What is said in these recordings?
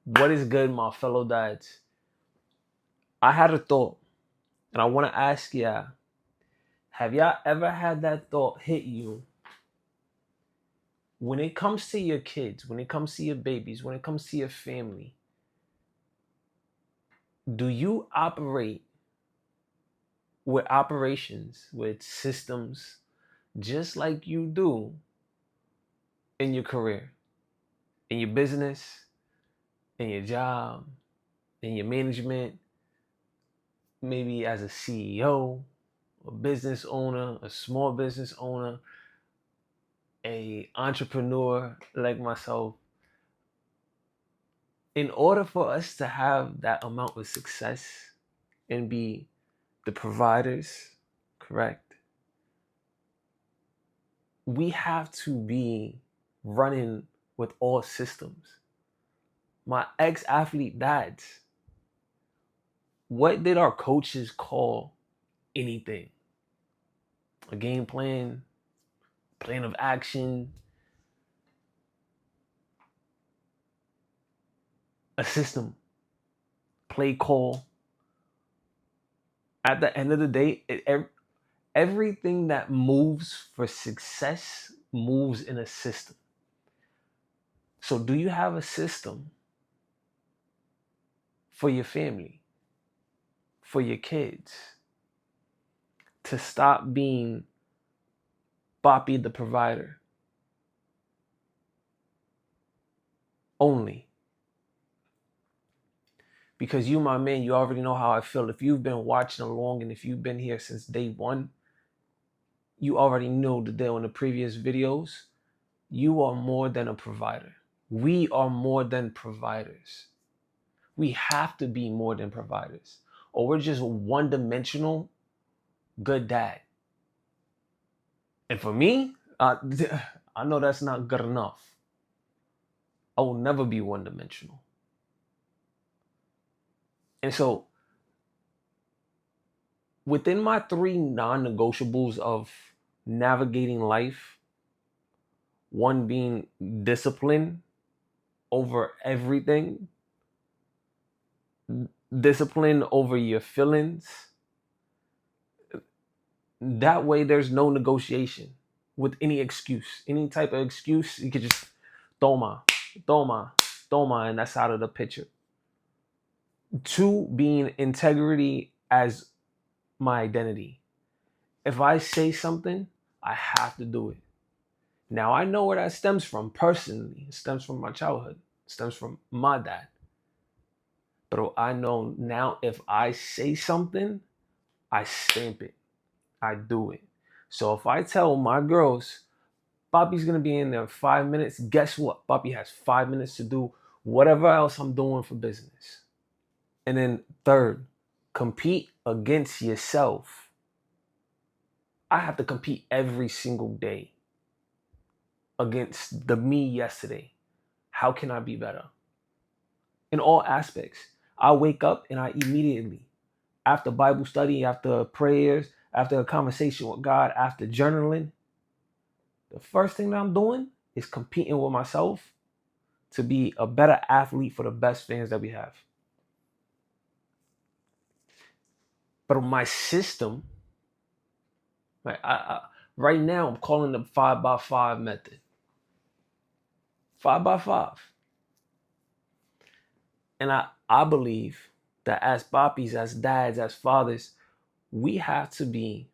What is good, my fellow dads? I had a thought, and I want to ask y'all, have y'all ever had that thought hit you when it comes to your kids, when it comes to your babies, when it comes to your family? Do you operate with operations, with systems, just like you do in your career, in your business, in your job, in your management, maybe as a CEO, a business owner, a small business owner, a entrepreneur like myself? In order for us to have that amount of success and be the providers, correct, we have to be running with all systems. My ex-athlete dads, what did our coaches call anything? A game plan, plan of action, a system, play call. At the end of the day, everything that moves for success moves in a system. So, do you have a system for your family, for your kids, to stop being Boppy the provider only? Because you, my man, you already know how I feel. If you've been watching along and if you've been here since day one, you already know the deal in the previous videos. You are more than a provider. We are more than providers. We have to be more than providers, or we're just one dimensional good dad. And for me, I know that's not good enough. I will never be one dimensional. And so, within my three non negotiables of navigating life, one being discipline over everything, discipline over your feelings. That way, there's no negotiation with any excuse. Any type of excuse, you could just toma, toma, toma, and that's out of the picture. Two, being integrity as my identity. If I say something, I have to do it. Now, I know where that stems from personally. It stems from my childhood. It stems from my dad. But I know now if I say something, I stamp it. I do it. So if I tell my girls, Bobby's going to be in there 5 minutes, guess what? Bobby has 5 minutes to do whatever else I'm doing for business. And then third, compete against yourself. I have to compete every single day against the me yesterday. How can I be better? In all aspects. I wake up and I immediately, after Bible study, after prayers, after a conversation with God, after journaling, the first thing that I'm doing is competing with myself to be a better athlete for the best fans that we have. But my system, right now, I'm calling the 5x5 method. 5x5. And I believe that as poppies, as dads, as fathers, we have to be,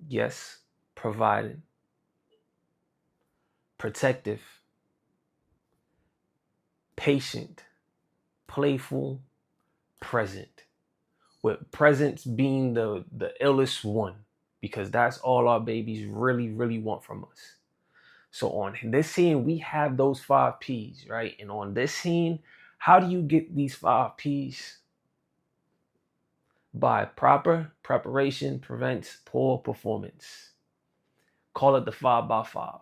yes, providing, protective, patient, playful, present. With presence being the illest one, because that's all our babies really, really want from us. So on this scene, we have those 5 P's, right? And on this scene, how do you get these 5 P's? By proper preparation prevents poor performance. Call it the 5x5.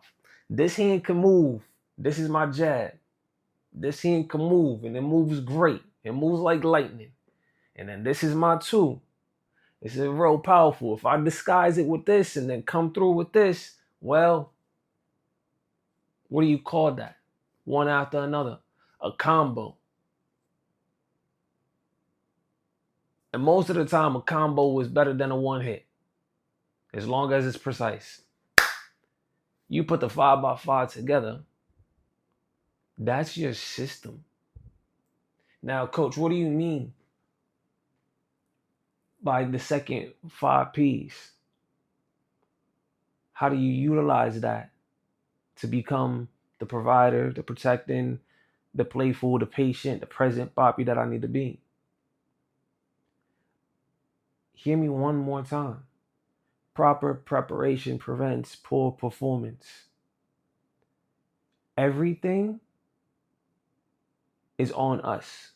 This hand can move. This is my jab. This hand can move, and it moves great. It moves like lightning. And then this is my 2. This is real powerful. If I disguise it with this and then come through with this, well, what do you call that? One after another. A combo. And most of the time, a combo is better than a one hit, as long as it's precise. You put the 5x5 together, that's your system. Now, coach, what do you mean by the second 5 Ps? How do you utilize that to become the provider, the protecting, the playful, the patient, the present Poppy that I need to be? Hear me one more time. Proper preparation prevents poor performance. Everything is on us.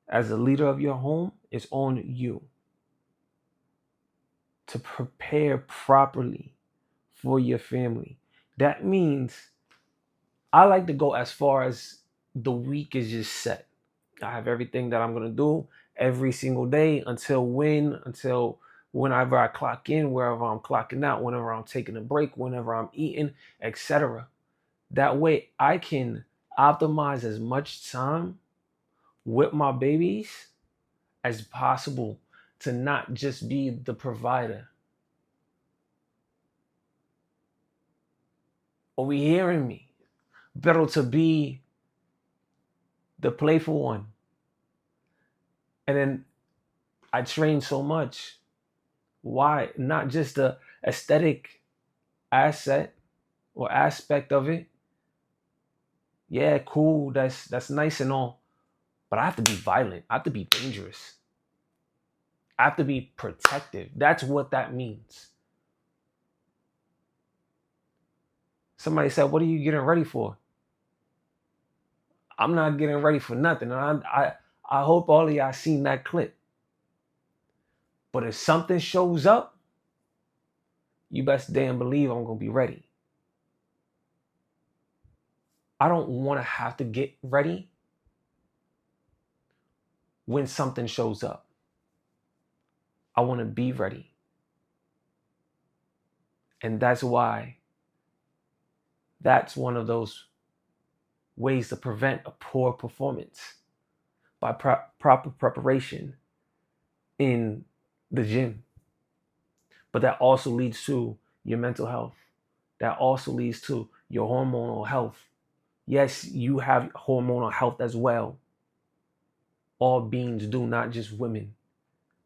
As the leader of your home, it's on you to prepare properly for your family. That means I like to go as far as the week is just set. I have everything that I'm going to do every single day until whenever I clock in, wherever I'm clocking out, whenever I'm taking a break, whenever I'm eating, etc. That way I can optimize as much time with my babies as possible to not just be the provider. Are we hearing me? Better to be the playful one. And then I train so much. Why? Not just the aesthetic asset or aspect of it. Yeah, cool. That's nice and all. But I have to be violent. I have to be dangerous. I have to be protective. That's what that means. Somebody said, "What are you getting ready for?" I'm not getting ready for nothing. And I hope all of y'all seen that clip. But if something shows up, you best damn believe I'm gonna be ready. I don't want to have to get ready when something shows up. I want to be ready. And that's why that's one of those ways to prevent a poor performance by proper preparation in the gym. But that also leads to your mental health. That also leads to your hormonal health. Yes, you have hormonal health as well. All beings do, not just women.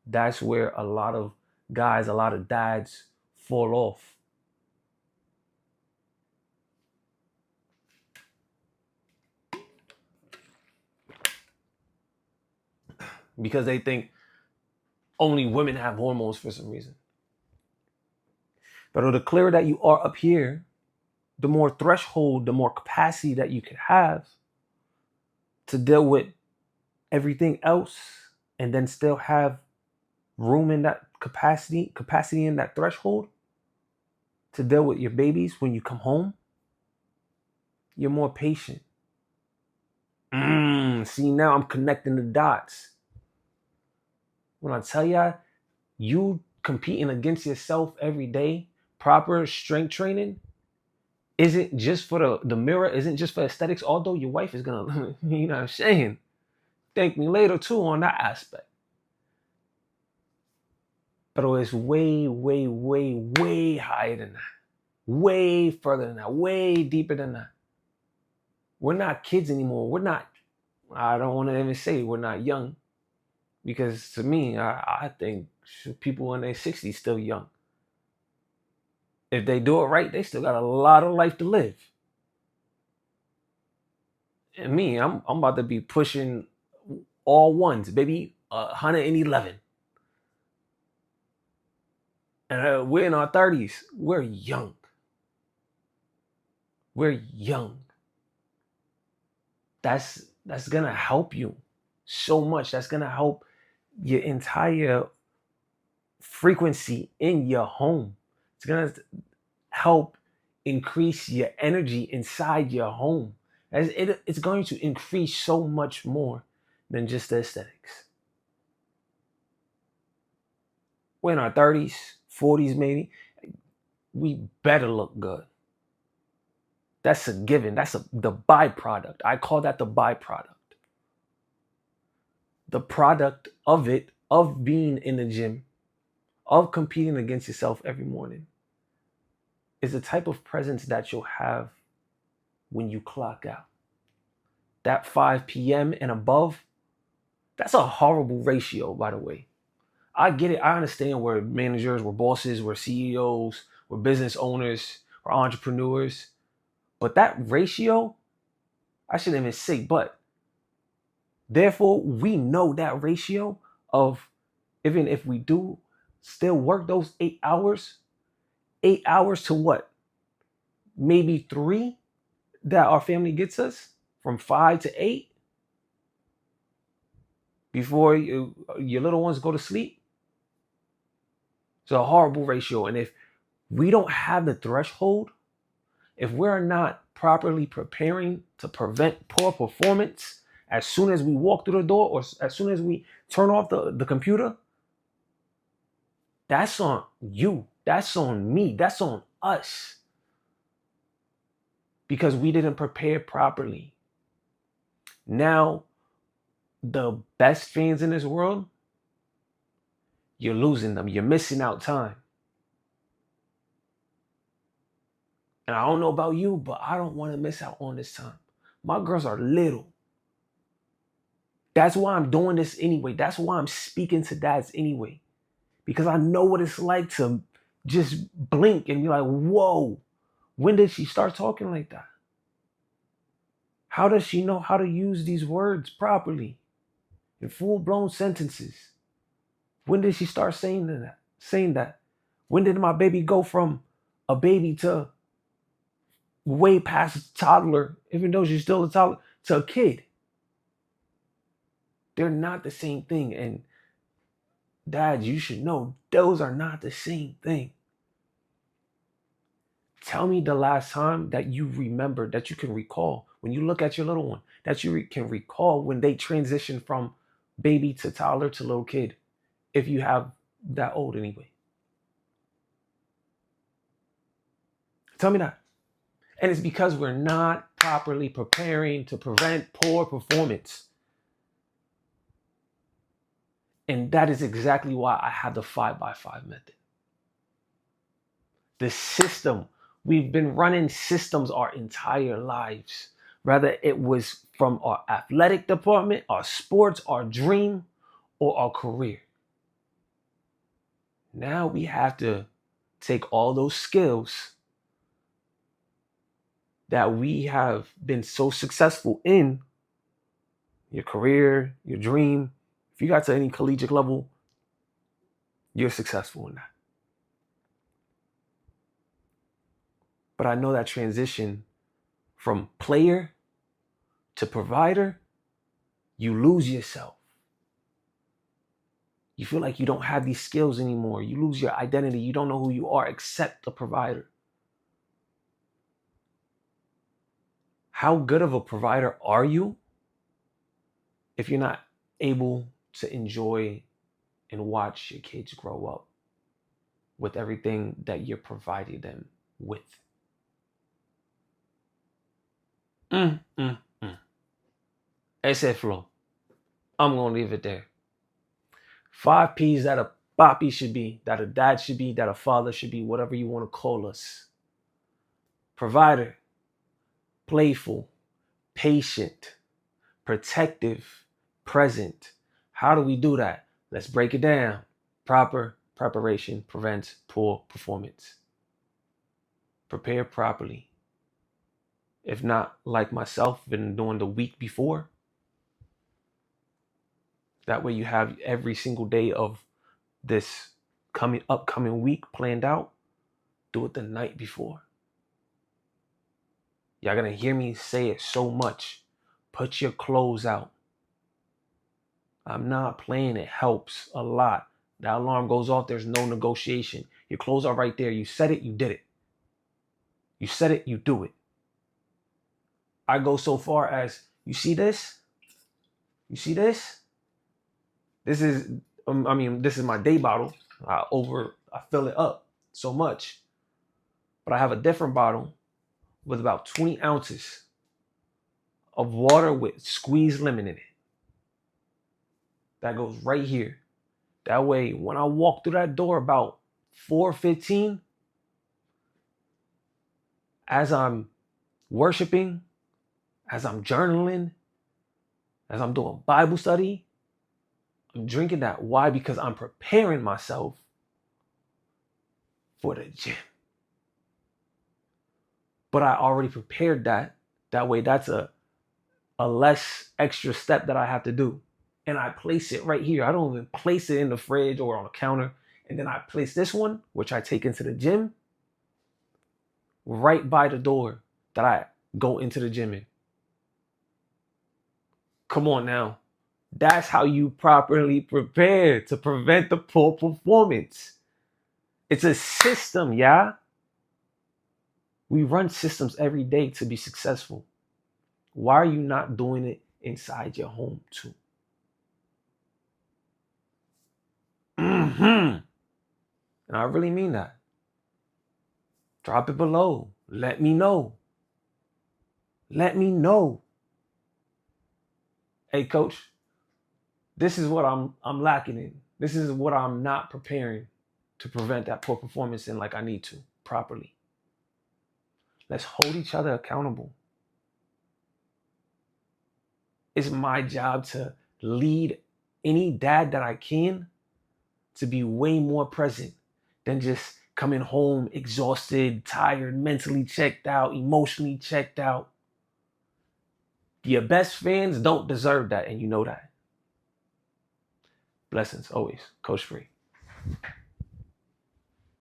That's where a lot of guys, a lot of dads fall off. Because they think only women have hormones for some reason. But the clearer that you are up here, the more threshold, the more capacity that you could have to deal with everything else and then still have room in that capacity in that threshold to deal with your babies when you come home. You're more patient. See, now I'm connecting the dots. When I tell y'all, you competing against yourself every day, proper strength training isn't just for the mirror, isn't just for aesthetics, although your wife is gonna, you know what I'm saying, thank me later too on that aspect. But it's way, way, way, way higher than that. Way further than that. Way deeper than that. We're not kids anymore. I don't want to even say we're not young. Because to me, I think people in their 60s still young. If they do it right, they still got a lot of life to live. And me, I'm about to be pushing all ones, baby, 111. And we're in our 30s. We're young. We're young. That's gonna help you so much. That's gonna help your entire frequency in your home. It's gonna help increase your energy inside your home. It's going to increase so much more than just the aesthetics. We're in our 30s, 40s maybe. We better look good. That's a given. That's the byproduct. I call that the byproduct. The product of it of being in the gym, of competing against yourself every morning, is the type of presence that you'll have when you clock out. That 5 p.m. and above, that's a horrible ratio, by the way. I get it. I understand we're managers, we're bosses, we're CEOs, we're business owners, we're entrepreneurs. But that ratio, I shouldn't even say but. Therefore, we know that ratio of, even if we do still work those 8 hours, 8 hours to what? Maybe 3 that our family gets us from 5 to 8 before your little ones go to sleep. It's a horrible ratio. And if we don't have the threshold, if we're not properly preparing to prevent poor performance as soon as we walk through the door or as soon as we turn off the computer, that's on you. That's on me. That's on us. Because we didn't prepare properly. Now, the best fans in this world, you're losing them. You're missing out time. And I don't know about you, but I don't want to miss out on this time. My girls are little. That's why I'm doing this anyway. That's why I'm speaking to dads anyway. Because I know what it's like to just blink and be like, whoa, when did she start talking like that? How does she know how to use these words properly in full-blown sentences? When did she start saying that? When did my baby go from a baby to way past a toddler, even though she's still a toddler, to a kid? They're not the same thing. And dads, you should know those are not the same thing. Tell me the last time that you remember, that you can recall, when you look at your little one, that you can recall when they transition from baby to toddler to little kid, if you have that old anyway. Tell me that. And it's because we're not properly preparing to prevent poor performance. And that is exactly why I have the 5x5 method. The system, we've been running systems our entire lives. Whether it was from our athletic department, our sports, our dream, or our career. Now we have to take all those skills that we have been so successful in, your career, your dream. If you got to any collegiate level, you're successful in that. But I know that transition from player to provider, you lose yourself. You feel like you don't have these skills anymore. You lose your identity. You don't know who you are except a provider. How good of a provider are you if you're not able to enjoy and watch your kids grow up with everything that you're providing them with? Ese flow. I'm going to leave it there. 5 P's that a papi should be, that a dad should be, that a father should be, whatever you want to call us. Provider, playful, patient, protective, present. How do we do that? Let's break it down. Proper preparation prevents poor performance. Prepare properly. If not, like myself, been doing the week before. That way you have every single day of this upcoming week planned out. Do it the night before. Y'all gonna hear me say it so much. Put your clothes out. I'm not playing. It helps a lot. That alarm goes off. There's no negotiation. Your clothes are right there. You said it. You did it. You said it. You do it. I go so far as, you see this? You see this? This is, this is my day bottle. I fill it up so much. But I have a different bottle with about 20 ounces of water with squeezed lemon in it. That goes right here. That way, when I walk through that door about 4:15, as I'm worshiping, as I'm journaling, as I'm doing Bible study, I'm drinking that. Why? Because I'm preparing myself for the gym. But I already prepared that. That way, that's a less extra step that I have to do. And I place it right here. I don't even place it in the fridge or on the counter. And then I place this one, which I take into the gym, right by the door that I go into the gym in. Come on now. That's how you properly prepare to prevent the poor performance. It's a system, yeah? We run systems every day to be successful. Why are you not doing it inside your home too? And I really mean that. Drop it below. Let me know. Let me know. Hey, coach, this is what I'm lacking in. This is what I'm not preparing to prevent that poor performance in like I need to properly. Let's hold each other accountable. It's my job to lead any dad that I can to be way more present than just coming home exhausted, tired, mentally checked out, emotionally checked out. Your best fans don't deserve that, and you know that. Blessings always. Coach Spree.